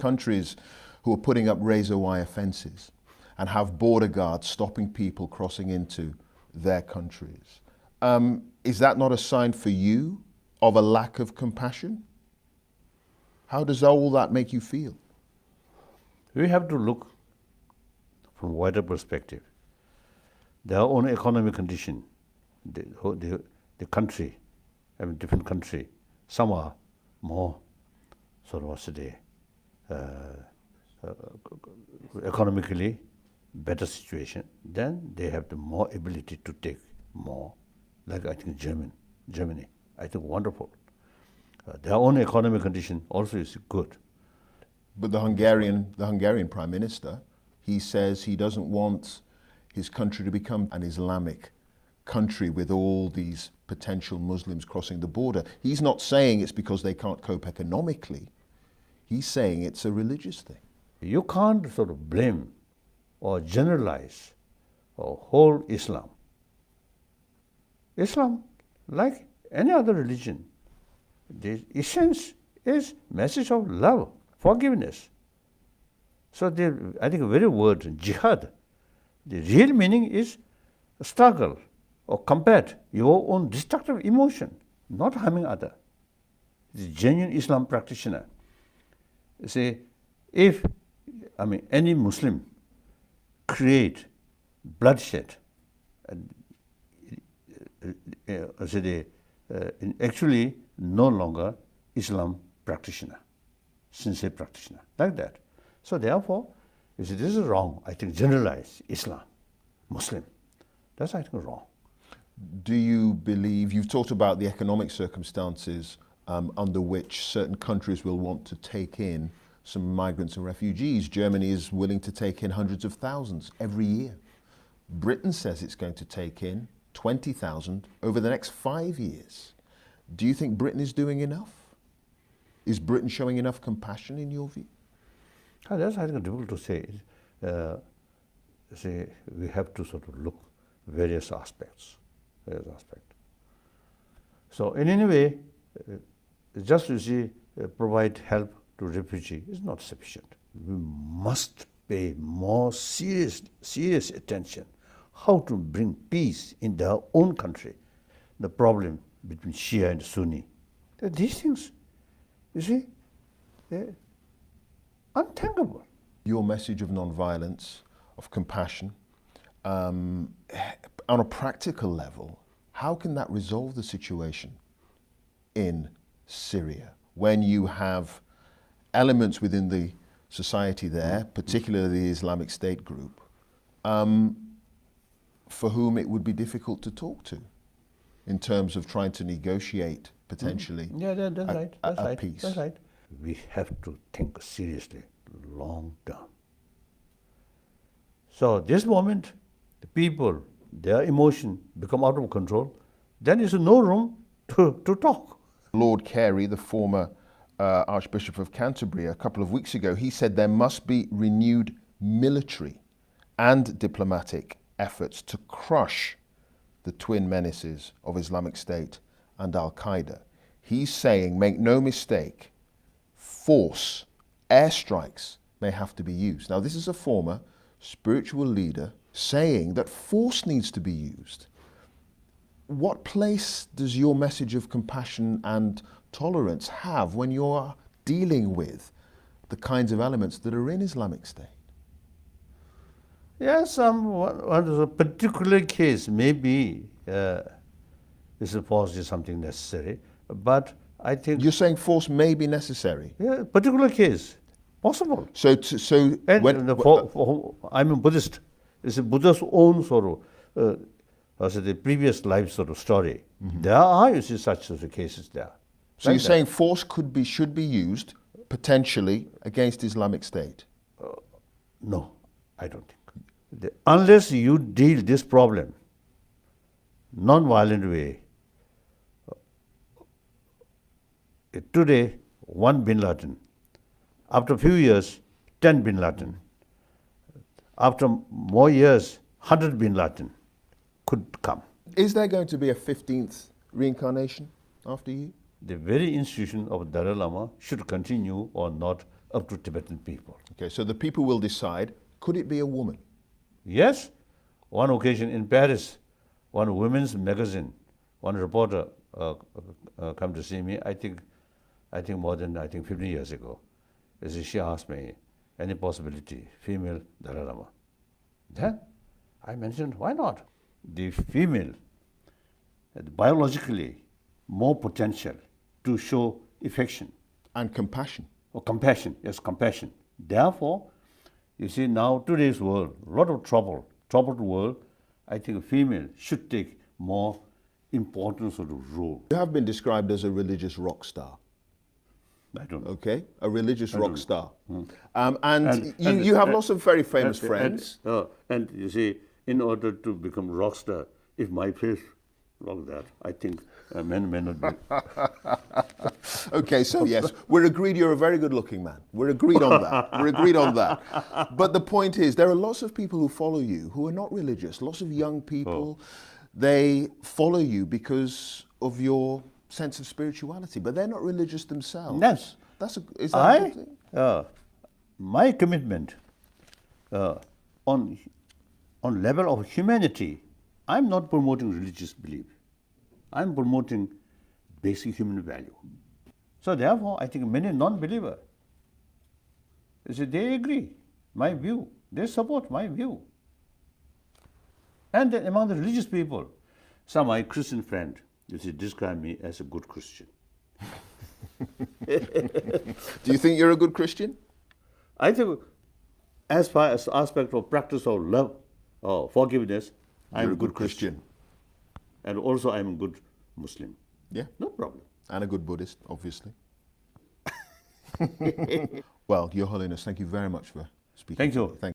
countries who are putting up razor wire fences and have border guards stopping people crossing into their countries. Is that not a sign for you of a lack of compassion? How does all that make you feel? We have to look from a wider perspective. Their own economic condition, the country, I mean different country, some are more sort of what's the economically better situation, then they have the more ability to take more. Like I think Germany, I think wonderful. Their own economic condition also is good. But the Hungarian Prime Minister, he says he doesn't want his country to become an Islamic country with all these potential Muslims crossing the border. He's not saying it's because they can't cope economically. He's saying it's a religious thing. You can't sort of blame or generalize whole Islam. Islam, like any other religion, the essence is message of love, forgiveness. So I think the very word jihad, the real meaning is struggle or combat your own destructive emotion, not harming other. The genuine Islam practitioner. Say, if any Muslim create bloodshed, actually no longer Islam practitioner, sincere practitioner, like that. So therefore, you see, this is wrong. I think generalize Islam, Muslim. That's I think wrong. Do you believe, you've talked about the economic circumstances under which certain countries will want to take in some migrants and refugees. Germany is willing to take in hundreds of thousands every year. Britain says it's going to take in 20,000 over the next 5 years. Do you think Britain is doing enough? Is Britain showing enough compassion in your view? That's I think difficult to say. We have to sort of look various aspects. So in any way, just to see provide help to refugee is not sufficient. We must pay more serious attention how to bring peace in their own country. The problem between Shia and Sunni. These things, you see, they're unthinkable. Your message of nonviolence, of compassion, on a practical level, how can that resolve the situation in Syria when you have elements within the society there, particularly the Islamic State group, for whom it would be difficult to talk to in terms of trying to negotiate potentially a peace? That's right. We have to think seriously, long term. So this moment, the people, their emotion become out of control, then there's no room to talk. Lord Carey, the former Archbishop of Canterbury, a couple of weeks ago, he said there must be renewed military and diplomatic efforts to crush the twin menaces of Islamic State and Al-Qaeda. He's saying, make no mistake, force, airstrikes may have to be used. Now, this is a former spiritual leader saying that force needs to be used. What place does your message of compassion and tolerance have when you're dealing with the kinds of elements that are in Islamic State? Yes, one particular case, maybe this force is something necessary, but I think... You're saying force may be necessary? Yeah, particular case, possible. I'm a Buddhist. It's a Buddha's own sort of, the previous life sort of story. Mm-hmm. There are, you see, such sort of cases there. So you're saying force should be used, potentially, against Islamic State? No, I don't think. Unless you deal this problem non-violent way. Today, 1 bin Laden. After a few years, 10 bin Laden. After more years, 100 bin Laden could come. Is there going to be a 15th reincarnation after you? The very institution of Dalai Lama should continue or not up to Tibetan people. Okay, so the people will decide, could it be a woman? Yes, one occasion in Paris, one women's magazine, one reporter come to see me. I think more than 15 years ago. She asked me, any possibility female Dalai Lama? Then I mentioned, why not? The female had biologically more potential to show affection. And compassion. Or compassion, yes, compassion. Therefore, you see now today's world, a lot of troubled world, I think a female should take more important sort of role. You have been described as a religious rock star. I don't know. Okay, a religious rock star. Hmm. And you have lots of very famous friends. And you see, in order to become rock star, if my face like that, I think men may not be. Okay, so yes, we're agreed you're a very good-looking man. We're agreed on that. We're agreed on that. But the point is, there are lots of people who follow you who are not religious. Lots of young people, they follow you because of your sense of spirituality, but they're not religious themselves. Yes. Is that a good thing? My commitment on level of humanity, I'm not promoting religious belief. I'm promoting basic human value. So therefore, I think many non-believers, they agree, my view, they support my view. And then among the religious people, some of my Christian friends, describe me as a good Christian. Do you think you're a good Christian? I think as far as the aspect of practice of love or forgiveness, I'm a good Christian. And also I'm a good Muslim. Yeah. No problem. And a good Buddhist, obviously. Well, Your Holiness, thank you very much for speaking. Thank you. Thank